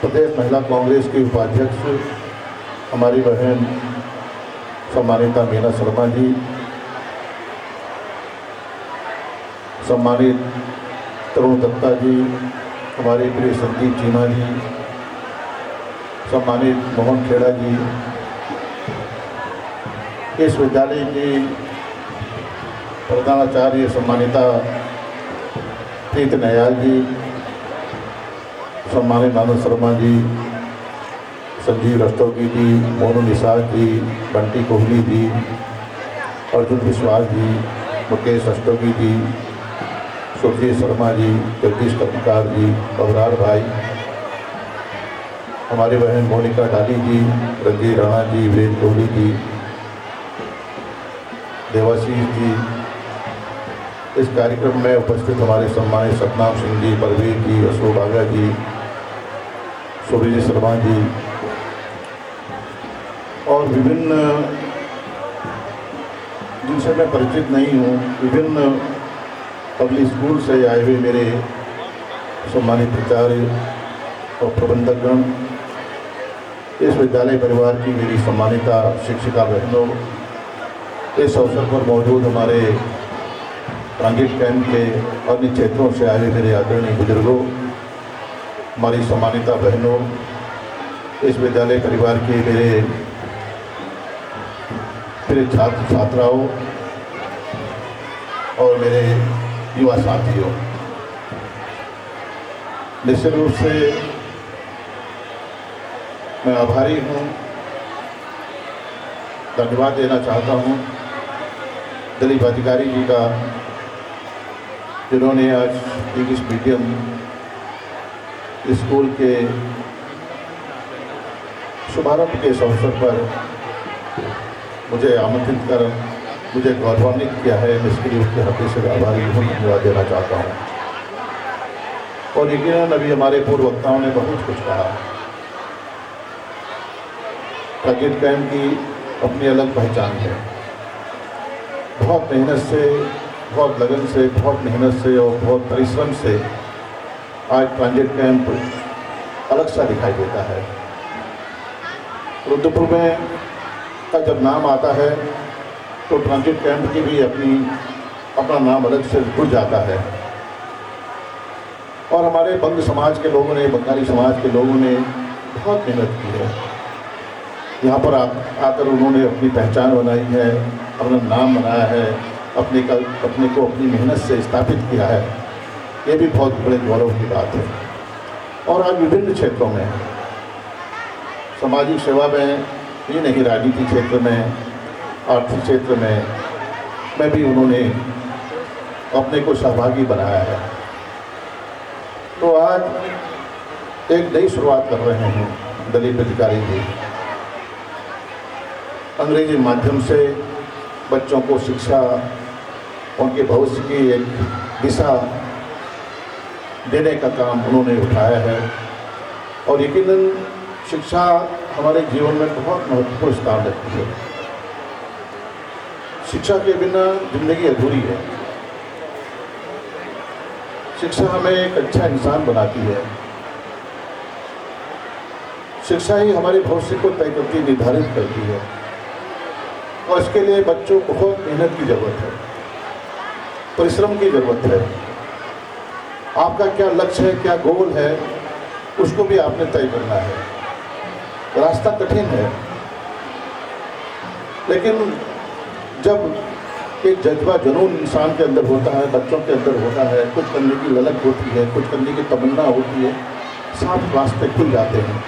प्रदेश महिला कांग्रेस की उपाध्यक्ष हमारी बहन सम्मानिता मीना शर्मा जी, सम्मानित तरुण दत्ता जी, हमारे प्रिय संदीप चीमा जी, सम्मानित मोहन खेड़ा जी, इस विद्यालय की प्रधानाचार्य सम्मानिता प्रीत नयाल जी, सम्मानित नानू शर्मा जी, संजीव रस्तोगी जी, मोनू निषाद जी, बंटी कोहली जी, अर्जुन विश्वास जी, मुकेश रस्तोगी जी, सुरजीत शर्मा जी, जगदीश कपूरकार जी, बबरार भाई, हमारी बहन मोनिका डाली जी, रंजीत राणा जी, वीरेंद्र कोहली जी, देवाशीष जी, इस कार्यक्रम में उपस्थित हमारे सम्मानित सतनाम सिंह जी, परवीर जी, अशोक आगा जी, सूर्यजी शर्मा जी और विभिन्न जिनसे मैं परिचित नहीं हूँ, विभिन्न पब्लिक स्कूल से आए हुए मेरे सम्मानित प्राचार्य और प्रबंधकगण, इस विद्यालय परिवार की मेरी सम्मानिता शिक्षिका बहनों, इस अवसर पर मौजूद हमारे ट्रांजिट कैंप के अन्य क्षेत्रों से आए मेरे आदरणीय बुजुर्गों, हमारी सम्मानिता बहनों, इस विद्यालय परिवार के मेरे छात्र छात्राओं और मेरे युवा साथियों, निश्चित रूप से मैं आभारी हूँ, धन्यवाद देना चाहता हूँ दिलीप अधिकारी जी का, जिन्होंने आज इंग्लिश मीडियम स्कूल के शुभारंभ के इस अवसर पर मुझे आमंत्रित कर मुझे गौरवान्वित किया है। मैं इसके लिए उसके हृदय से आभारी हूँ, धन्यवाद देना चाहता हूँ। और यकीनन अभी हमारे पूर्व वक्ताओं ने बहुत कुछ कहा। ट्रांजिट कैंप की अपनी अलग पहचान है। बहुत मेहनत से, बहुत लगन से, बहुत मेहनत से और बहुत परिश्रम से आज ट्रांजिट कैंप अलग सा दिखाई देता है। रुद्रपुर में का जब नाम आता है तो ट्रांजिट कैंप की भी अपना नाम अलग से जुड़ जाता है। और हमारे बंग समाज के लोगों ने, बंगाली समाज के लोगों ने बहुत मेहनत की है। यहाँ पर आकर उन्होंने अपनी पहचान बनाई है, अपना नाम बनाया है, अपने को अपनी मेहनत से स्थापित किया है। ये भी बहुत बड़े गौरव की बात है। और आज विभिन्न क्षेत्रों में, सामाजिक सेवा में ही नहीं, राजनीति क्षेत्र में, आर्थिक क्षेत्र में भी उन्होंने अपने को सहभागी बनाया है। तो आज एक नई शुरुआत कर रहे हैं दिलीप अधिकारी जी। अंग्रेजी माध्यम से बच्चों को शिक्षा, उनके भविष्य की एक दिशा देने का काम उन्होंने उठाया है। और यकीनन शिक्षा हमारे जीवन में बहुत महत्वपूर्ण स्थान रखती है। शिक्षा के बिना जिंदगी अधूरी है। शिक्षा हमें एक अच्छा इंसान बनाती है। शिक्षा ही हमारे भविष्य को तय करती, निर्धारित करती है। और इसके लिए बच्चों को बहुत मेहनत की ज़रूरत है, परिश्रम की ज़रूरत है। आपका क्या लक्ष्य है, क्या गोल है, उसको भी आपने तय करना है। रास्ता कठिन है, लेकिन जब एक जज्बा, जुनून इंसान के अंदर होता है, बच्चों के अंदर होता है, कुछ करने की ललक होती है, कुछ करने की तमन्ना होती है, साफ रास्ते खुल जाते हैं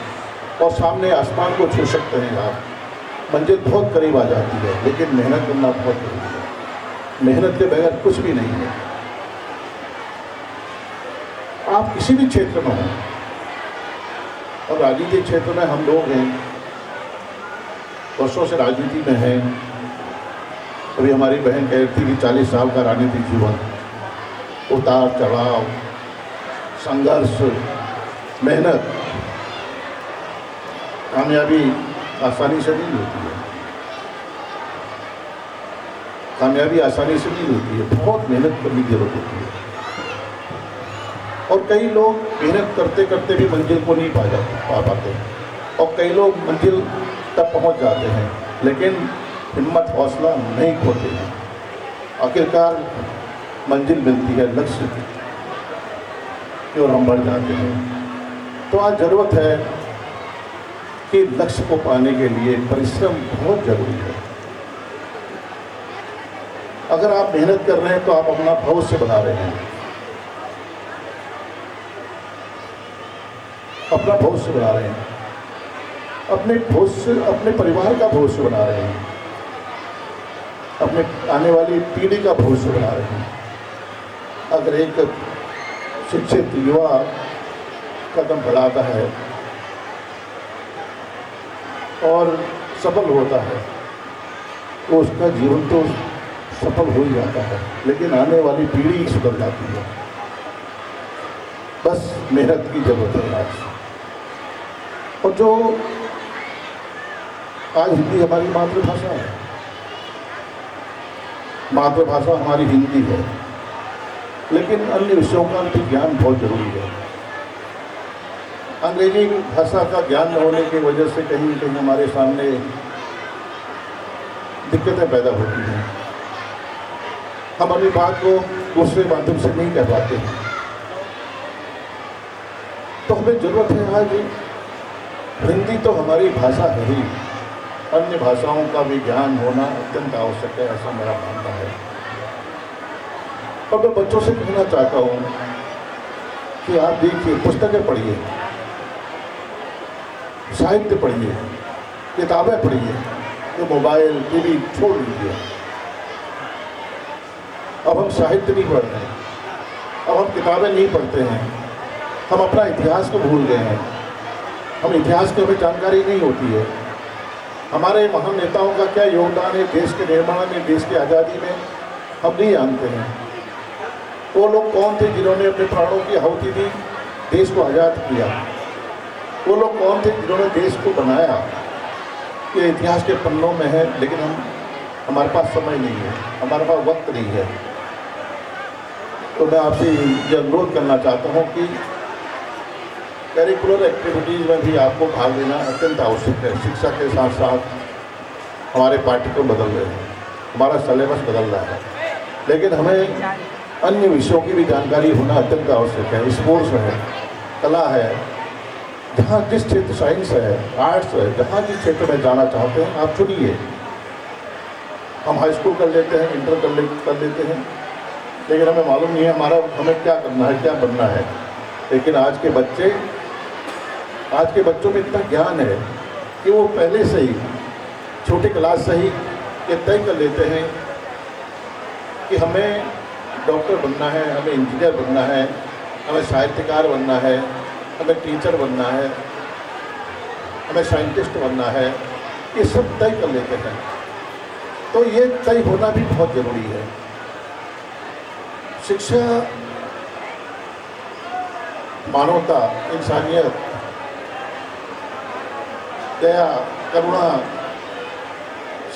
और सामने आसमान को छू सकते हैं आप। मंजिल बहुत करीब आ जाती है, लेकिन मेहनत करना बहुत जरूरी है। मेहनत के बगैर कुछ भी नहीं है। आप किसी भी क्षेत्र में हों, और राजनीतिक क्षेत्र में हम लोग हैं, वर्षों से राजनीति में हैं। अभी हमारी बहन कह रही थी कि 40 साल का राजनीतिक जीवन, उतार चढ़ाव, संघर्ष, मेहनत, कामयाबी आसानी से नहीं होती है। कामयाबी आसानी से नहीं होती है, बहुत मेहनत करने की जरूरत होती है। और कई लोग मेहनत करते करते भी मंजिल को नहीं पा पाते, और कई लोग मंजिल तक पहुंच जाते हैं लेकिन हिम्मत हौसला नहीं खोते हैं। आखिरकार मंजिल मिलती है लक्ष्य की और हम बढ़ जाते हैं। तो आज ज़रूरत है कि लक्ष्य को पाने के लिए परिश्रम बहुत जरूरी है। अगर आप मेहनत कर रहे हैं तो आप अपना भविष्य बना रहे हैं, अपना भविष्य बना रहे हैं, अपने परिवार का भविष्य बना रहे हैं, अपने आने वाली पीढ़ी का भविष्य बना रहे हैं। अगर एक शिक्षित युवा कदम बढ़ाता है और सफल होता है तो उसका जीवन तो सफल हो ही जाता है, लेकिन आने वाली पीढ़ी सुधर जाती है। बस मेहनत की जरूरत है आज। और जो आज हिंदी हमारी मातृभाषा है, मातृभाषा हमारी हिंदी है, लेकिन अन्य विषयों का भी ज्ञान बहुत जरूरी है। अंग्रेजी भाषा का ज्ञान न होने की वजह से कहीं कहीं हमारे सामने दिक्कतें पैदा होती हैं। हम अपनी बात को दूसरे माध्यम से नहीं कह पाते हैं। तो हमें जरूरत है आज, हिंदी तो हमारी भाषा है ही, अन्य भाषाओं का भी ज्ञान होना अत्यंत आवश्यक है, ऐसा मेरा मानना है। और मैं बच्चों से कहना चाहता हूँ कि आप देखिए, पुस्तकें पढ़िए, साहित्य पढ़िए, किताबें पढ़िए, ये मोबाइल टीवी छोड़ दीजिए। अब हम साहित्य नहीं पढ़ रहे हैं, अब हम किताबें नहीं पढ़ते हैं, हम अपना इतिहास को भूल गए हैं। हम इतिहास की हमें जानकारी नहीं होती है। हमारे महान नेताओं का क्या योगदान है देश के निर्माण में, देश की आज़ादी में, हम नहीं जानते हैं। वो लोग कौन थे जिन्होंने अपने प्राणों की आहुति दी, देश को आज़ाद किया? वो लोग कौन थे जिन्होंने देश को बनाया? ये इतिहास के पन्नों में है, लेकिन हमारे पास समय नहीं है, हमारे पास वक्त नहीं है। तो मैं आपसे ये अनुरोध करना चाहता हूँ कि करिकुलर एक्टिविटीज़ में भी आपको भाग लेना अत्यंत आवश्यक है। शिक्षा के साथ साथ हमारे पाठ्यक्रम बदल रहे हैं, हमारा सिलेबस बदल रहा है, लेकिन हमें अन्य विषयों की भी जानकारी होना अत्यंत आवश्यक है। स्पोर्ट्स है, कला है, जहाँ जिस क्षेत्र, साइंस है, आर्ट्स है, जहाँ जिस क्षेत्र में जाना चाहते हैं आप चुनिए। हम हाई स्कूल कर लेते हैं, इंटर कर लेते हैं, लेकिन हमें मालूम नहीं है हमें क्या करना है, क्या बनना है। लेकिन आज के बच्चों में इतना ज्ञान है कि वो पहले से ही छोटी क्लास से ही ये तय कर लेते हैं कि हमें डॉक्टर बनना है, हमें इंजीनियर बनना है, हमें साहित्यकार बनना है, हमें टीचर बनना है, हमें साइंटिस्ट बनना है। ये सब तय कर लेते हैं। तो ये तय होना भी बहुत ज़रूरी है। शिक्षा, मानवता, इंसानियत, दया, करुणा,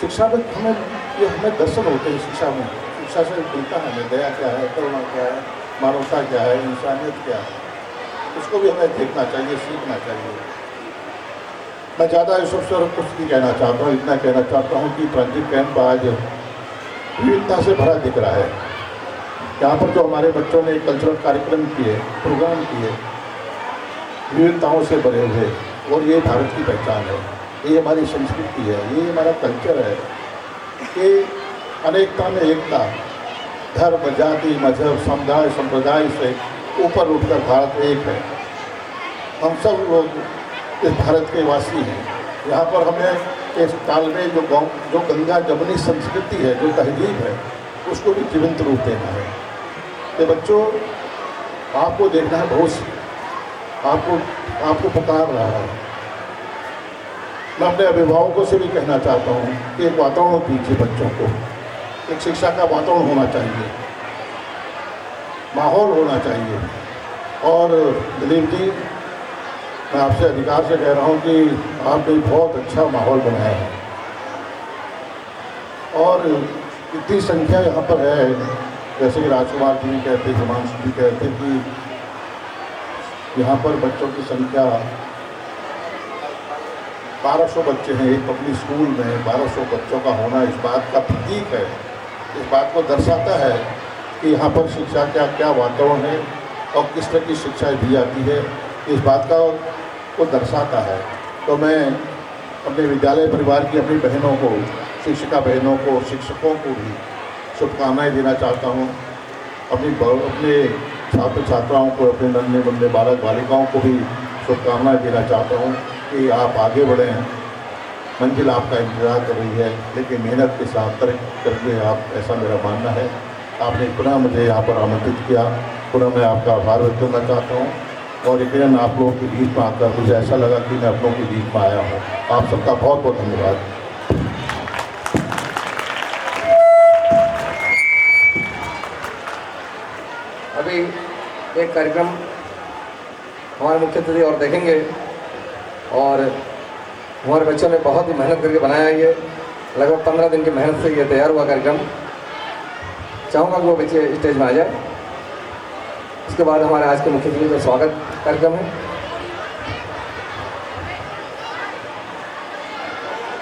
शिक्षा में हमें दर्शन होते हैं। शिक्षा से मिलता है हमें दया क्या है, करुणा क्या है, मानवता क्या है, इंसानियत क्या है, उसको भी हमें देखना चाहिए, सीखना चाहिए। मैं ज़्यादा इस अवसर पर कुछ नहीं कहना चाहता हूँ, इतना कहना चाहता हूँ कि ट्रांजिट कैंप आज विविधता से भरा दिख रहा है। यहाँ पर जो हमारे बच्चों ने कल्चरल कार्यक्रम किए, प्रोग्राम किए, विविधताओं से भरे हुए, और ये भारत की पहचान है, ये हमारी संस्कृति है, ये हमारा कल्चर है कि अनेकता में एकता, धर्म, जाति, मजहब, समुदाय, संप्रदाय से ऊपर उठकर भारत एक है। हम सब लोग इस भारत के वासी हैं। यहाँ पर हमें इस काल में जो गंगा जमुनी संस्कृति है, जो तहजीब है, उसको भी जीवंत रूप देना है। तो बच्चों, आपको देखना है भविष्य, आपको पुकार रहा है। मैं अपने अभिभावकों से भी कहना चाहता हूँ कि एक वातावरण दीजिए बच्चों को, एक शिक्षा का वातावरण होना चाहिए, माहौल होना चाहिए। और दिलीप जी, मैं आपसे अधिकार से कह रहा हूँ कि आपने बहुत अच्छा माहौल बनाया है, और इतनी संख्या यहाँ पर है, जैसे कि राजकुमार जी भी कहते, हिमांशु जी कहते कि यहाँ पर बच्चों की संख्या 1200 बच्चे हैं। एक पब्लिक स्कूल में 1200 बच्चों का होना इस बात का प्रतीक है, इस बात को दर्शाता है कि यहाँ पर शिक्षा का क्या वातावरण है और किस तरह की शिक्षा दी जाती है, इस बात को दर्शाता है। तो मैं अपने विद्यालय परिवार की अपनी बहनों को, शिक्षिका बहनों को, शिक्षकों को भी शुभकामनाएं देना चाहता हूँ। अपने छात्र छात्राओं को, अपने नन्हे मुन्ने बालक बालिकाओं को भी शुभकामनाएं देना चाहता हूँ कि आप आगे बढ़ें। मंजिल आपका इंतज़ार कर रही है, लेकिन मेहनत के साथ तरक्की करके आप, ऐसा मेरा मानना है। आपने पुनः मुझे यहाँ पर आमंत्रित किया, पुनः मैं आपका आभार व्यक्त करना चाहता हूँ। और यकीनन आप लोगों के बीच में आकर मुझे ऐसा लगा कि मैं आप लोगों के बीच में आया हूँ। आप सबका बहुत बहुत धन्यवाद। अभी एक कार्यक्रम हमारे मुख्य अतिथि और देखेंगे, और हमारे बच्चों ने बहुत ही मेहनत करके बनाया है। ये लगभग 15 दिन की मेहनत से ये तैयार हुआ कार्यक्रम। चाहूँगा कि वो बच्चे स्टेज में आ जाए। उसके बाद हमारे आज के मुख्य अतिथि का स्वागत कार्यक्रम है।